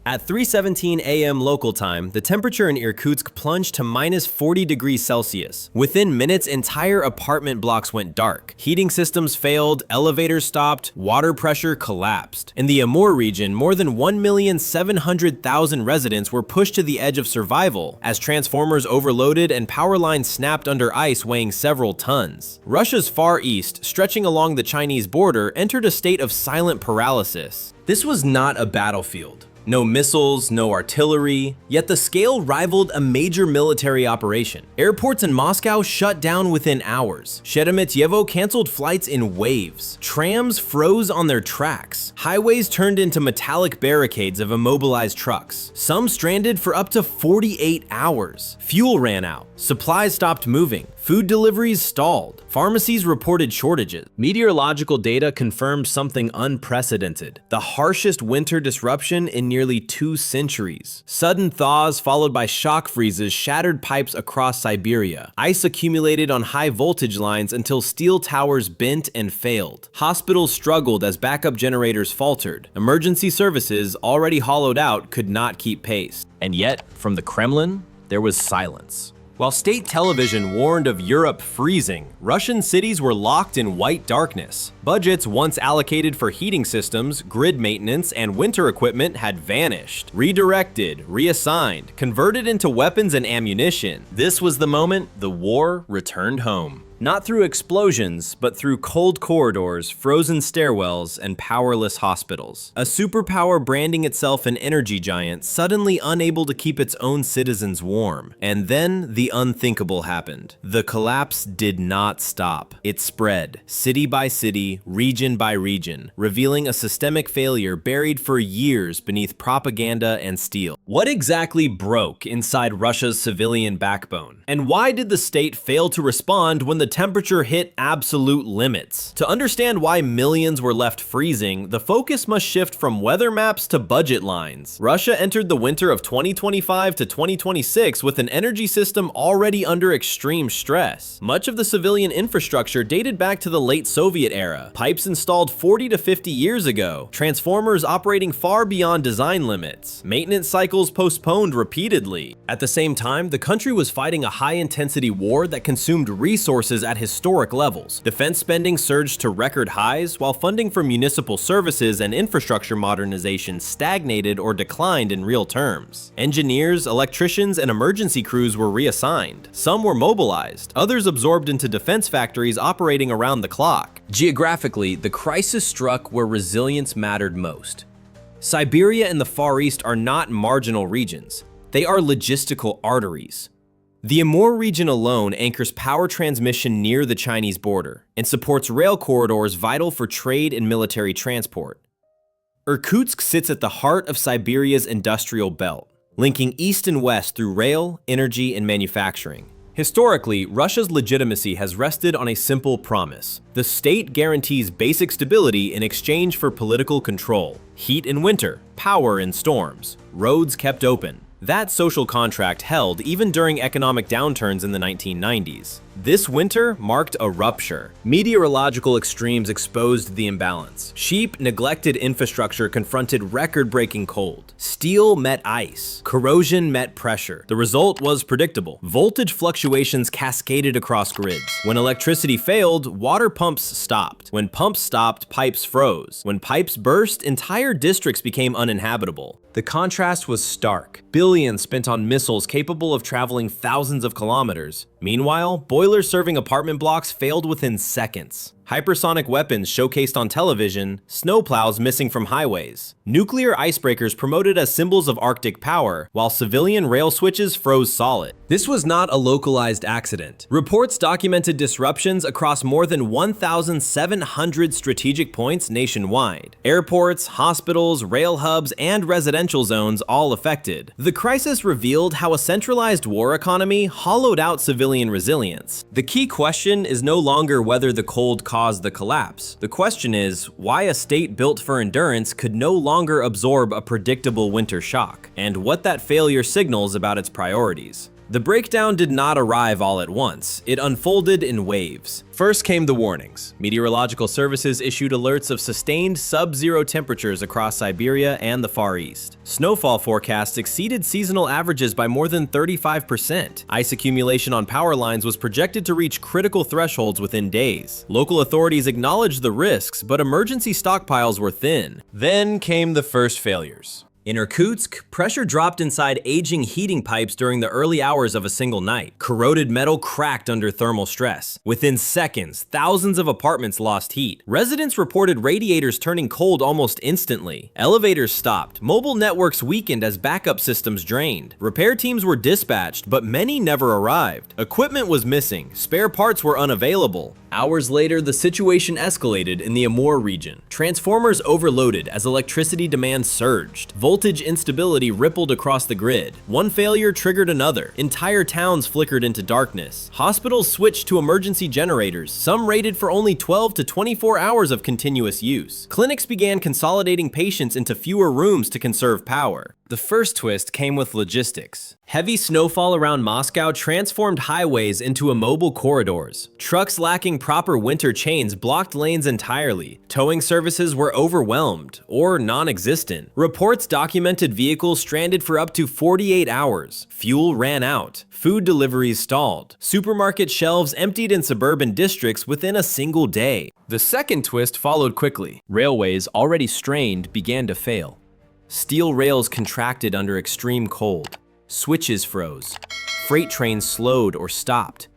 At 3:17 a.m. local time, the temperature in Irkutsk plunged to minus 40 degrees Celsius. Within minutes, entire apartment blocks went dark. Heating systems failed, elevators stopped, water pressure collapsed. In the Amur region, more than 1,700,000 residents were pushed to the edge of survival as transformers overloaded and power lines snapped under ice weighing several tons. Russia's Far East, stretching along the Chinese border, entered a state of silent paralysis. This was not a battlefield. No missiles, no artillery, yet the scale rivaled a major military operation. Airports in Moscow shut down within hours. Sheremetyevo canceled flights in waves. Trams froze on their tracks. Highways turned into metallic barricades of immobilized trucks. Some stranded for up to 48 hours. Fuel ran out. Supplies stopped moving. Food deliveries stalled. Pharmacies reported shortages. Meteorological data confirmed something unprecedented: the harshest winter disruption in nearly 2 centuries. Sudden thaws followed by shock freezes shattered pipes across Siberia. Ice accumulated on high voltage lines until steel towers bent and failed. Hospitals struggled as backup generators faltered. Emergency services, already hollowed out, could not keep pace. And yet, from the Kremlin, there was silence. While state television warned of Europe freezing, Russian cities were locked in white darkness. Budgets once allocated for heating systems, grid maintenance, and winter equipment had vanished, redirected, reassigned, converted into weapons and ammunition. This was the moment the war returned home. Not through explosions, but through cold corridors, frozen stairwells, and powerless hospitals. A superpower branding itself an energy giant, suddenly unable to keep its own citizens warm. And then the unthinkable happened. The collapse did not stop. It spread, city by city, region by region, revealing a systemic failure buried for years beneath propaganda and steel. What exactly broke inside Russia's civilian backbone? And why did the state fail to respond when the temperature hit absolute limits? To understand why millions were left freezing, the focus must shift from weather maps to budget lines. Russia entered the winter of 2025 to 2026 with an energy system already under extreme stress. Much of the civilian infrastructure dated back to the late Soviet era, pipes installed 40 to 50 years ago, transformers operating far beyond design limits, maintenance cycles postponed repeatedly. At the same time, the country was fighting a high-intensity war that consumed resources at historic levels. Defense spending surged to record highs, while funding for municipal services and infrastructure modernization stagnated or declined in real terms. Engineers, electricians, and emergency crews were reassigned. Some were mobilized, others absorbed into defense factories operating around the clock. Geographically, the crisis struck where resilience mattered most. Siberia and the Far East are not marginal regions. They are logistical arteries. The Amur region alone anchors power transmission near the Chinese border and supports rail corridors vital for trade and military transport. Irkutsk sits at the heart of Siberia's industrial belt, linking east and west through rail, energy, and manufacturing. Historically, Russia's legitimacy has rested on a simple promise. The state guarantees basic stability in exchange for political control. Heat in winter, power in storms, roads kept open. That social contract held even during economic downturns in the 1990s. This winter marked a rupture. Meteorological extremes exposed the imbalance. Cheap, neglected infrastructure confronted record-breaking cold. Steel met ice. Corrosion met pressure. The result was predictable. Voltage fluctuations cascaded across grids. When electricity failed, water pumps stopped. When pumps stopped, pipes froze. When pipes burst, entire districts became uninhabitable. The contrast was stark. Billions spent on missiles capable of traveling thousands of kilometers. Meanwhile, boilers serving apartment blocks failed within seconds. Hypersonic weapons showcased on television, snowplows missing from highways. Nuclear icebreakers promoted as symbols of Arctic power, while civilian rail switches froze solid. This was not a localized accident. Reports documented disruptions across more than 1,700 strategic points nationwide. Airports, hospitals, rail hubs, and residential zones all affected. The crisis revealed how a centralized war economy hollowed out civilian resilience. The key question is no longer whether the cold caused the collapse. The question is why a state built for endurance could no longer absorb a predictable winter shock, and what that failure signals about its priorities. The breakdown did not arrive all at once. It unfolded in waves. First came the warnings. Meteorological services issued alerts of sustained sub-zero temperatures across Siberia and the Far East. Snowfall forecasts exceeded seasonal averages by more than 35%. Ice accumulation on power lines was projected to reach critical thresholds within days. Local authorities acknowledged the risks, but emergency stockpiles were thin. Then came the first failures. In Irkutsk, pressure dropped inside aging heating pipes during the early hours of a single night. Corroded metal cracked under thermal stress. Within seconds, thousands of apartments lost heat. Residents reported radiators turning cold almost instantly. Elevators stopped. Mobile networks weakened as backup systems drained. Repair teams were dispatched, but many never arrived. Equipment was missing. Spare parts were unavailable. Hours later, the situation escalated in the Amur region. Transformers overloaded as electricity demand surged. Voltage instability rippled across the grid. One failure triggered another. Entire towns flickered into darkness. Hospitals switched to emergency generators, some rated for only 12 to 24 hours of continuous use. Clinics began consolidating patients into fewer rooms to conserve power. The first twist came with logistics. Heavy snowfall around Moscow transformed highways into immobile corridors. Trucks lacking proper winter chains blocked lanes entirely. Towing services were overwhelmed or non-existent. Reports documented vehicles stranded for up to 48 hours. Fuel ran out. Food deliveries stalled. Supermarket shelves emptied in suburban districts within a single day. The second twist followed quickly. Railways, already strained, began to fail. Steel rails contracted under extreme cold. Switches froze. Freight trains slowed or stopped.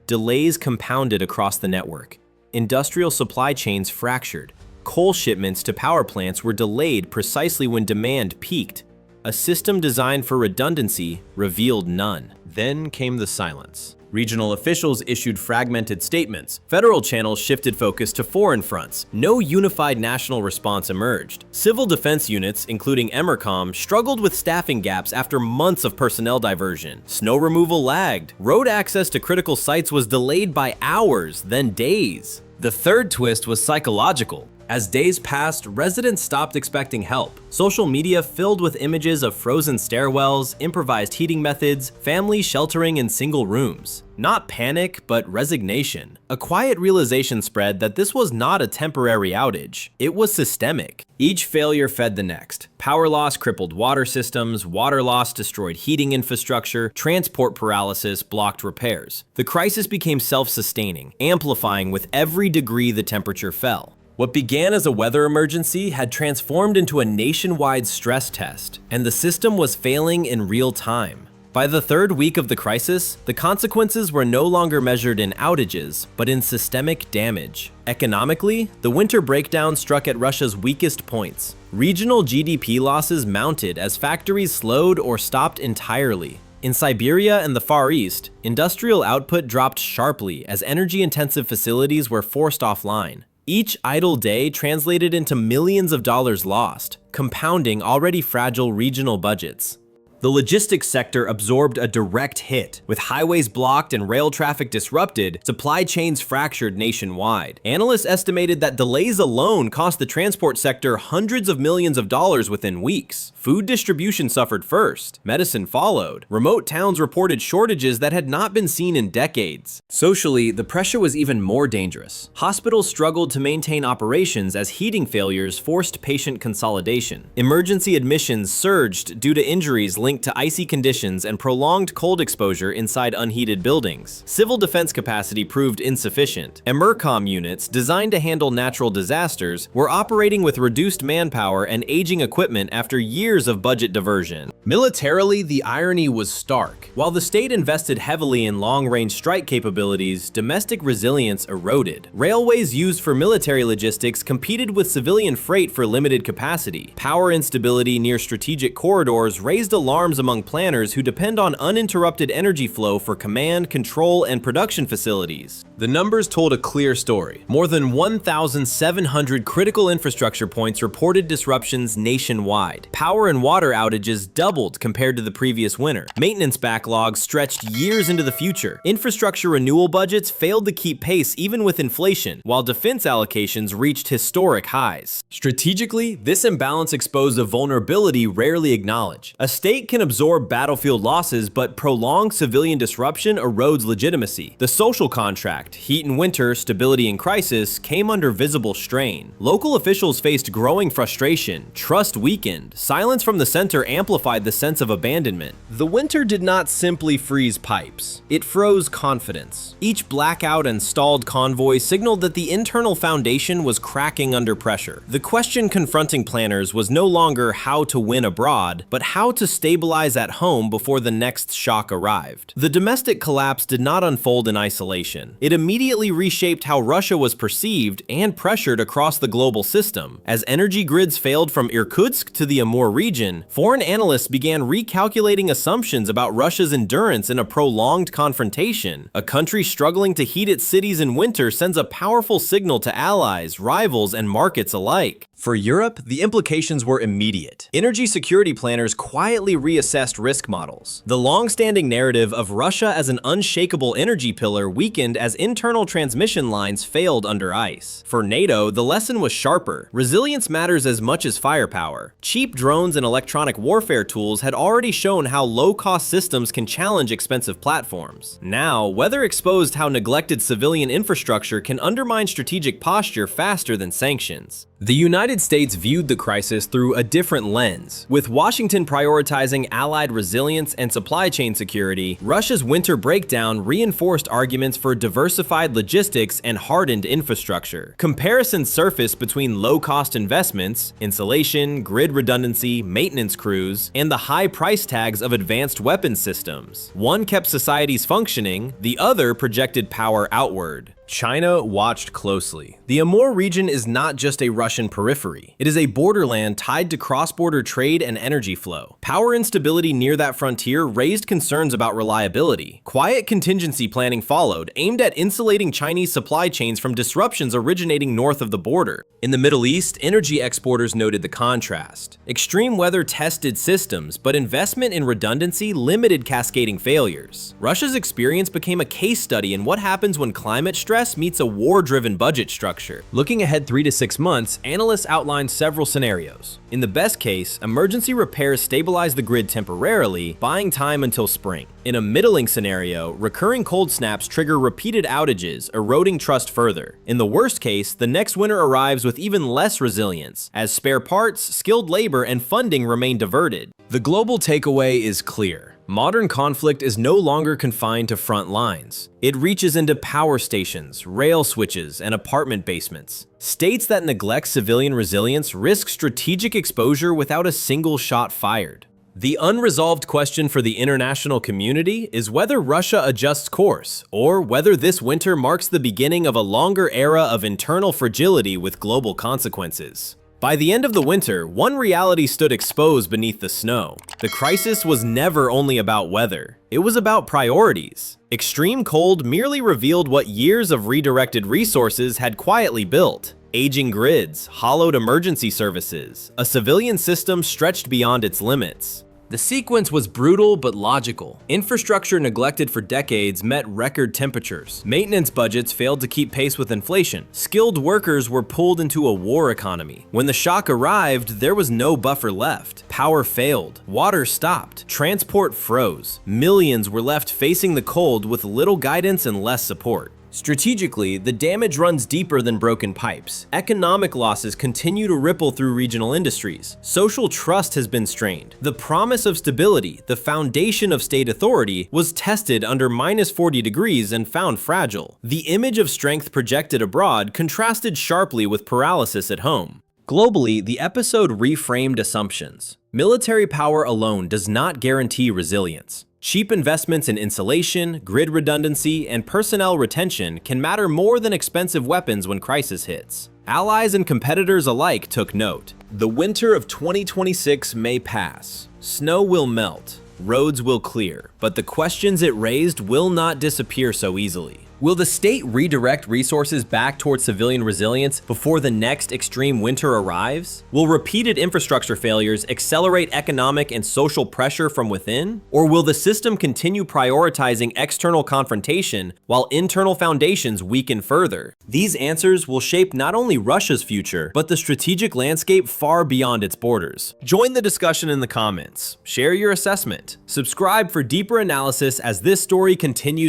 Delays compounded across the network. Industrial supply chains fractured. Coal shipments to power plants were delayed precisely when demand peaked. A system designed for redundancy revealed none. Then came the silence. Regional officials issued fragmented statements. Federal channels shifted focus to foreign fronts. No unified national response emerged. Civil defense units, including EMERCOM, struggled with staffing gaps after months of personnel diversion. Snow removal lagged. Road access to critical sites was delayed by hours, then days. The third twist was psychological. As days passed, residents stopped expecting help. Social media filled with images of frozen stairwells, improvised heating methods, families sheltering in single rooms. Not panic, but resignation. A quiet realization spread that this was not a temporary outage. It was systemic. Each failure fed the next. Power loss crippled water systems, water loss destroyed heating infrastructure, transport paralysis blocked repairs. The crisis became self-sustaining, amplifying with every degree the temperature fell. What began as a weather emergency had transformed into a nationwide stress test, and the system was failing in real time. By the third week of the crisis, the consequences were no longer measured in outages, but in systemic damage. Economically, the winter breakdown struck at Russia's weakest points. Regional GDP losses mounted as factories slowed or stopped entirely. In Siberia and the Far East, industrial output dropped sharply as energy-intensive facilities were forced offline. Each idle day translated into millions of dollars lost, compounding already fragile regional budgets. The logistics sector absorbed a direct hit. With highways blocked and rail traffic disrupted, supply chains fractured nationwide. Analysts estimated that delays alone cost the transport sector hundreds of millions of dollars within weeks. Food distribution suffered first. Medicine followed. Remote towns reported shortages that had not been seen in decades. Socially, the pressure was even more dangerous. Hospitals struggled to maintain operations as heating failures forced patient consolidation. Emergency admissions surged due to injuries linked to icy conditions and prolonged cold exposure inside unheated buildings. Civil defense capacity proved insufficient. EMERCOM units, designed to handle natural disasters, were operating with reduced manpower and aging equipment after years of budget diversion. Militarily, the irony was stark. While the state invested heavily in long-range strike capabilities, domestic resilience eroded. Railways used for military logistics competed with civilian freight for limited capacity. Power instability near strategic corridors raised alarms among planners who depend on uninterrupted energy flow for command, control, and production facilities. The numbers told a clear story. More than 1,700 critical infrastructure points reported disruptions nationwide. Power and water outages doubled compared to the previous winter. Maintenance backlogs stretched years into the future. Infrastructure renewal budgets failed to keep pace even with inflation, while defense allocations reached historic highs. Strategically, this imbalance exposed a vulnerability rarely acknowledged. A state can absorb battlefield losses, but prolonged civilian disruption erodes legitimacy. The social contract, heat and winter, stability and crisis, came under visible strain. Local officials faced growing frustration, trust weakened, silence from the center amplified the sense of abandonment. The winter did not simply freeze pipes, it froze confidence. Each blackout and stalled convoy signaled that the internal foundation was cracking under pressure. The question confronting planners was no longer how to win abroad, but how to stabilize at home before the next shock arrived. The domestic collapse did not unfold in isolation. It immediately reshaped how Russia was perceived and pressured across the global system. As energy grids failed from Irkutsk to the Amur region, foreign analysts began recalculating assumptions about Russia's endurance in a prolonged confrontation. A country struggling to heat its cities in winter sends a powerful signal to allies, rivals, and markets alike. For Europe, the implications were immediate. Energy security planners quietly reassessed risk models. The long-standing narrative of Russia as an unshakable energy pillar weakened as internal transmission lines failed under ice. For NATO, the lesson was sharper. Resilience matters as much as firepower. Cheap drones and electronic warfare tools had already shown how low-cost systems can challenge expensive platforms. Now, weather exposed how neglected civilian infrastructure can undermine strategic posture faster than sanctions. The United States viewed the crisis through a different lens. With Washington prioritizing allied resilience and supply chain security, Russia's winter breakdown reinforced arguments for diversified logistics and hardened infrastructure. Comparisons surfaced between low-cost investments, insulation, grid redundancy, maintenance crews, and the high price tags of advanced weapons systems. One kept societies functioning, the other projected power outward. China watched closely. The Amur region is not just a Russian periphery. It is a borderland tied to cross-border trade and energy flow. Power instability near that frontier raised concerns about reliability. Quiet contingency planning followed, aimed at insulating Chinese supply chains from disruptions originating north of the border. In the Middle East, energy exporters noted the contrast. Extreme weather tested systems, but investment in redundancy limited cascading failures. Russia's experience became a case study in what happens when climate stress meets a war-driven budget structure. Looking ahead 3 to 6 months, analysts outlined several scenarios. In the best case, emergency repairs stabilize the grid temporarily, buying time until spring. In a middling scenario, recurring cold snaps trigger repeated outages, eroding trust further. In the worst case, the next winter arrives with even less resilience, as spare parts, skilled labor, and funding remain diverted. The global takeaway is clear. Modern conflict is no longer confined to front lines. It reaches into power stations, rail switches, and apartment basements. States that neglect civilian resilience risk strategic exposure without a single shot fired. The unresolved question for the international community is whether Russia adjusts course, or whether this winter marks the beginning of a longer era of internal fragility with global consequences. By the end of the winter, one reality stood exposed beneath the snow. The crisis was never only about weather. It was about priorities. Extreme cold merely revealed what years of redirected resources had quietly built. Aging grids, hollowed emergency services, a civilian system stretched beyond its limits. The sequence was brutal but logical. Infrastructure neglected for decades met record temperatures. Maintenance budgets failed to keep pace with inflation. Skilled workers were pulled into a war economy. When the shock arrived, there was no buffer left. Power failed. Water stopped. Transport froze. Millions were left facing the cold with little guidance and less support. Strategically, the damage runs deeper than broken pipes. Economic losses continue to ripple through regional industries. Social trust has been strained. The promise of stability, the foundation of state authority, was tested under -40 degrees and found fragile. The image of strength projected abroad contrasted sharply with paralysis at home. Globally, the episode reframed assumptions. Military power alone does not guarantee resilience. Cheap investments in insulation, grid redundancy, and personnel retention can matter more than expensive weapons when crisis hits. Allies and competitors alike took note. The winter of 2026 may pass. Snow will melt. Roads will clear. But the questions it raised will not disappear so easily. Will the state redirect resources back towards civilian resilience before the next extreme winter arrives? Will repeated infrastructure failures accelerate economic and social pressure from within? Or will the system continue prioritizing external confrontation while internal foundations weaken further? These answers will shape not only Russia's future, but the strategic landscape far beyond its borders. Join the discussion in the comments, share your assessment, subscribe for deeper analysis as this story continues.